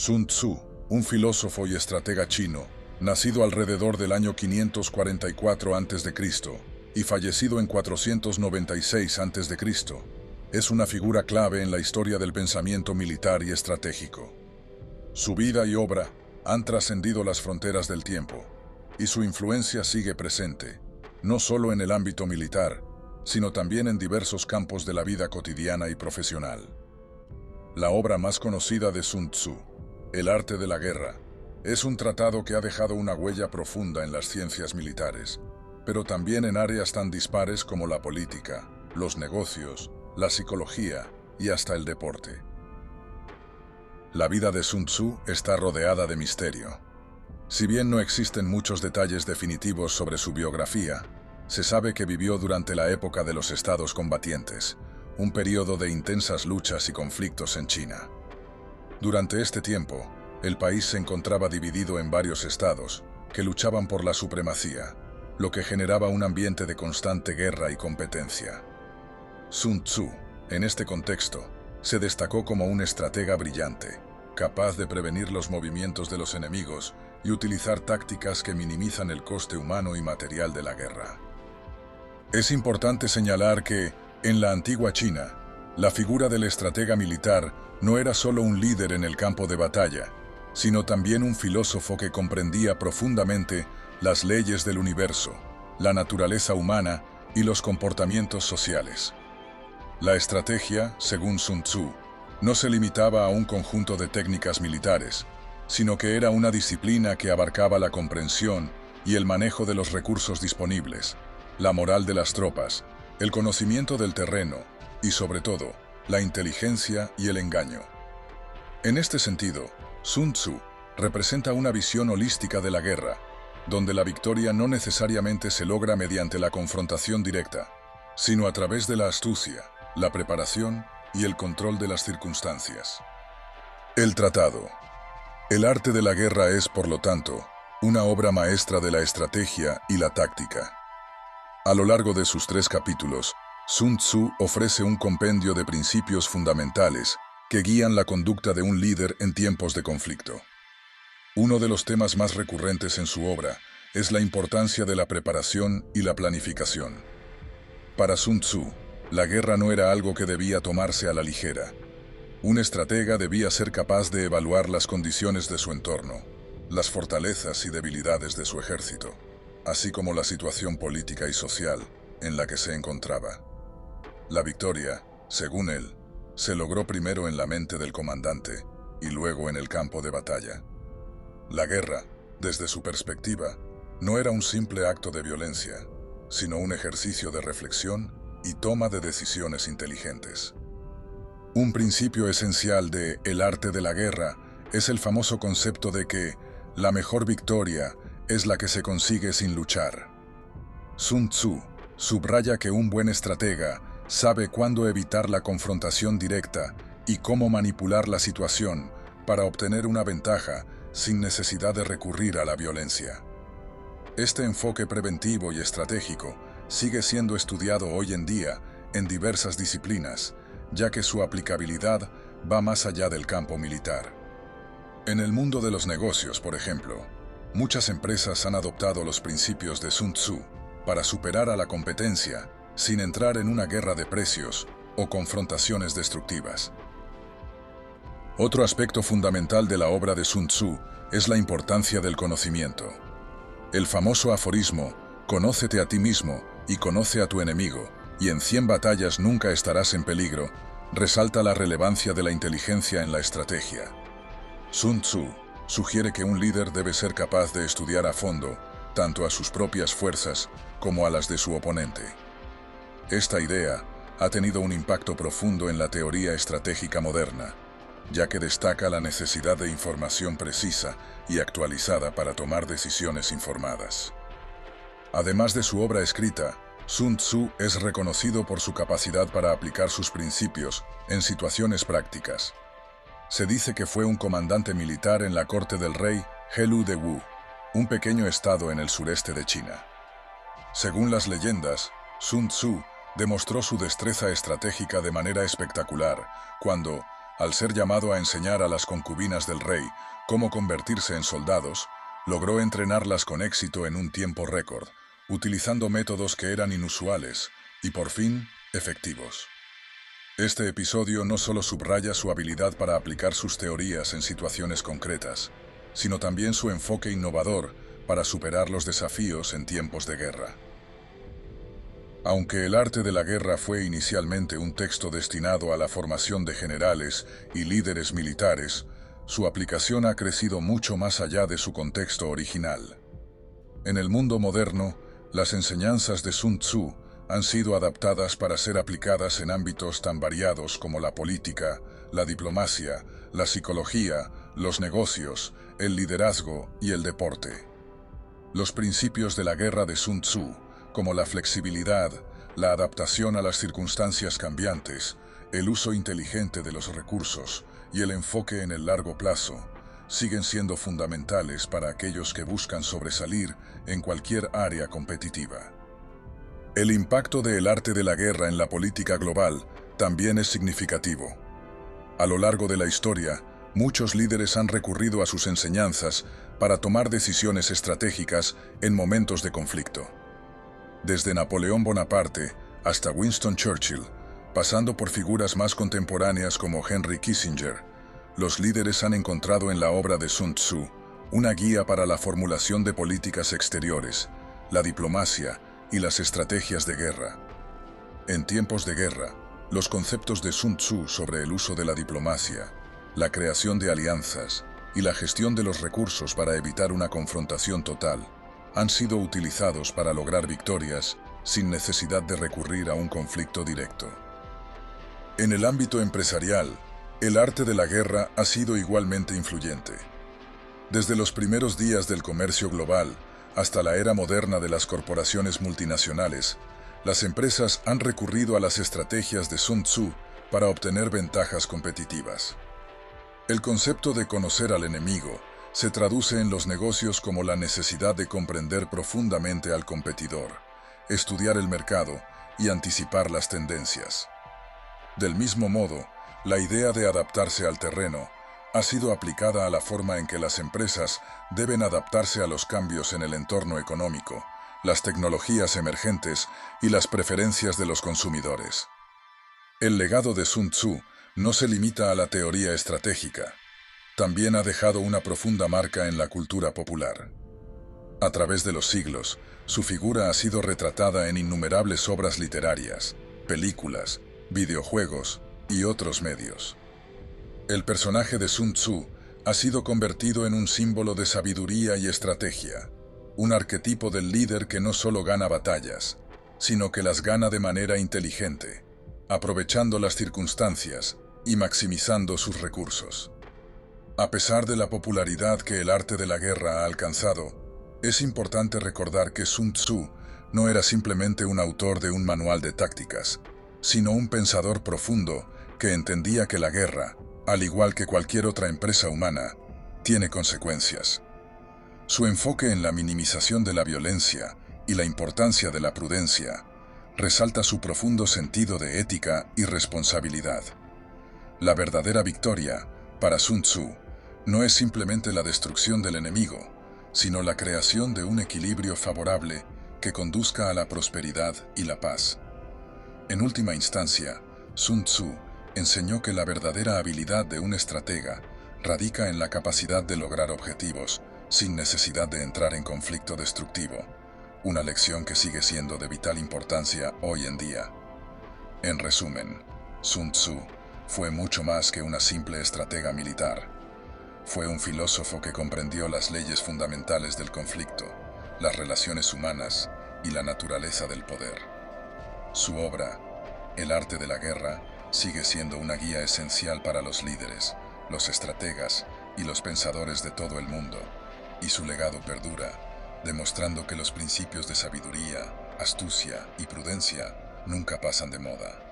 Sun Tzu, un filósofo y estratega chino, nacido alrededor del año 544 a.C. y fallecido en 496 a.C., es una figura clave en la historia del pensamiento militar y estratégico. Su vida y obra han trascendido las fronteras del tiempo, y su influencia sigue presente, no solo en el ámbito militar, sino también en diversos campos de la vida cotidiana y profesional. La obra más conocida de Sun Tzu, El arte de la guerra, es un tratado que ha dejado una huella profunda en las ciencias militares, pero también en áreas tan dispares como la política, los negocios, la psicología y hasta el deporte. La vida de Sun Tzu está rodeada de misterio. Si bien no existen muchos detalles definitivos sobre su biografía, se sabe que vivió durante la época de los estados combatientes, un periodo de intensas luchas y conflictos en China. Durante este tiempo, el país se encontraba dividido en varios estados que luchaban por la supremacía, lo que generaba un ambiente de constante guerra y competencia. Sun Tzu, en este contexto, se destacó como un estratega brillante, capaz de prevenir los movimientos de los enemigos y utilizar tácticas que minimizan el coste humano y material de la guerra. Es importante señalar que, en la antigua China, la figura del estratega militar no era solo un líder en el campo de batalla, sino también un filósofo que comprendía profundamente las leyes del universo, la naturaleza humana y los comportamientos sociales. La estrategia, según Sun Tzu, no se limitaba a un conjunto de técnicas militares, sino que era una disciplina que abarcaba la comprensión y el manejo de los recursos disponibles, la moral de las tropas, el conocimiento del terreno y, sobre todo, la inteligencia y el engaño. En este sentido, Sun Tzu representa una visión holística de la guerra, donde la victoria no necesariamente se logra mediante la confrontación directa, sino a través de la astucia, la preparación y el control de las circunstancias. El tratado. El arte de la guerra es, por lo tanto, una obra maestra de la estrategia y la táctica. A lo largo de sus 3 capítulos, Sun Tzu ofrece un compendio de principios fundamentales que guían la conducta de un líder en tiempos de conflicto. Uno de los temas más recurrentes en su obra es la importancia de la preparación y la planificación. Para Sun Tzu, la guerra no era algo que debía tomarse a la ligera. Un estratega debía ser capaz de evaluar las condiciones de su entorno, las fortalezas y debilidades de su ejército, así como la situación política y social en la que se encontraba. La victoria, según él, se logró primero en la mente del comandante y luego en el campo de batalla. La guerra, desde su perspectiva, no era un simple acto de violencia, sino un ejercicio de reflexión y toma de decisiones inteligentes. Un principio esencial de El arte de la guerra es el famoso concepto de que la mejor victoria es la que se consigue sin luchar. Sun Tzu subraya que un buen estratega sabe cuándo evitar la confrontación directa y cómo manipular la situación para obtener una ventaja sin necesidad de recurrir a la violencia. Este enfoque preventivo y estratégico sigue siendo estudiado hoy en día en diversas disciplinas, ya que su aplicabilidad va más allá del campo militar. En el mundo de los negocios, por ejemplo, muchas empresas han adoptado los principios de Sun Tzu para superar a la competencia sin entrar en una guerra de precios o confrontaciones destructivas. Otro aspecto fundamental de la obra de Sun Tzu es la importancia del conocimiento. El famoso aforismo, «Conócete a ti mismo y conoce a tu enemigo, y en 100 batallas nunca estarás en peligro», resalta la relevancia de la inteligencia en la estrategia. Sun Tzu sugiere que un líder debe ser capaz de estudiar a fondo tanto a sus propias fuerzas como a las de su oponente. Esta idea ha tenido un impacto profundo en la teoría estratégica moderna, ya que destaca la necesidad de información precisa y actualizada para tomar decisiones informadas. Además de su obra escrita, Sun Tzu es reconocido por su capacidad para aplicar sus principios en situaciones prácticas. Se dice que fue un comandante militar en la corte del rey Helu de Wu, un pequeño estado en el sureste de China. Según las leyendas, Sun Tzu demostró su destreza estratégica de manera espectacular cuando, Al ser llamado a enseñar a las concubinas del rey cómo convertirse en soldados, logró entrenarlas con éxito en un tiempo récord, utilizando métodos que eran inusuales y, por fin, efectivos. Este episodio no solo subraya su habilidad para aplicar sus teorías en situaciones concretas, sino también su enfoque innovador para superar los desafíos en tiempos de guerra. Aunque El arte de la guerra fue inicialmente un texto destinado a la formación de generales y líderes militares, su aplicación ha crecido mucho más allá de su contexto original. En el mundo moderno, las enseñanzas de Sun Tzu han sido adaptadas para ser aplicadas en ámbitos tan variados como la política, la diplomacia, la psicología, los negocios, el liderazgo y el deporte. Los principios de la guerra de Sun Tzu, como la flexibilidad, la adaptación a las circunstancias cambiantes, el uso inteligente de los recursos y el enfoque en el largo plazo, siguen siendo fundamentales para aquellos que buscan sobresalir en cualquier área competitiva. El impacto del arte de la guerra en la política global también es significativo. A lo largo de la historia, muchos líderes han recurrido a sus enseñanzas para tomar decisiones estratégicas en momentos de conflicto. Desde Napoleón Bonaparte hasta Winston Churchill, pasando por figuras más contemporáneas como Henry Kissinger, los líderes han encontrado en la obra de Sun Tzu una guía para la formulación de políticas exteriores, la diplomacia y las estrategias de guerra. En tiempos de guerra, los conceptos de Sun Tzu sobre el uso de la diplomacia, la creación de alianzas y la gestión de los recursos para evitar una confrontación total han sido utilizados para lograr victorias sin necesidad de recurrir a un conflicto directo. En el ámbito empresarial, el arte de la guerra ha sido igualmente influyente. Desde los primeros días del comercio global hasta la era moderna de las corporaciones multinacionales, las empresas han recurrido a las estrategias de Sun Tzu para obtener ventajas competitivas. El concepto de conocer al enemigo se traduce en los negocios como la necesidad de comprender profundamente al competidor, estudiar el mercado y anticipar las tendencias. Del mismo modo, la idea de adaptarse al terreno ha sido aplicada a la forma en que las empresas deben adaptarse a los cambios en el entorno económico, las tecnologías emergentes y las preferencias de los consumidores. El legado de Sun Tzu no se limita a la teoría estratégica, también ha dejado una profunda marca en la cultura popular. A través de los siglos, su figura ha sido retratada en innumerables obras literarias, películas, videojuegos y otros medios. El personaje de Sun Tzu ha sido convertido en un símbolo de sabiduría y estrategia, un arquetipo del líder que no solo gana batallas, sino que las gana de manera inteligente, aprovechando las circunstancias y maximizando sus recursos. A pesar de la popularidad que el arte de la guerra ha alcanzado, es importante recordar que Sun Tzu no era simplemente un autor de un manual de tácticas, sino un pensador profundo que entendía que la guerra, al igual que cualquier otra empresa humana, tiene consecuencias. Su enfoque en la minimización de la violencia y la importancia de la prudencia resalta su profundo sentido de ética y responsabilidad. La verdadera victoria, para Sun Tzu, no es simplemente la destrucción del enemigo, sino la creación de un equilibrio favorable que conduzca a la prosperidad y la paz. En última instancia, Sun Tzu enseñó que la verdadera habilidad de un estratega radica en la capacidad de lograr objetivos sin necesidad de entrar en conflicto destructivo, una lección que sigue siendo de vital importancia hoy en día. En resumen, Sun Tzu fue mucho más que una simple estratega militar. Fue un filósofo que comprendió las leyes fundamentales del conflicto, las relaciones humanas y la naturaleza del poder. Su obra, El arte de la guerra, sigue siendo una guía esencial para los líderes, los estrategas y los pensadores de todo el mundo, y su legado perdura, demostrando que los principios de sabiduría, astucia y prudencia nunca pasan de moda.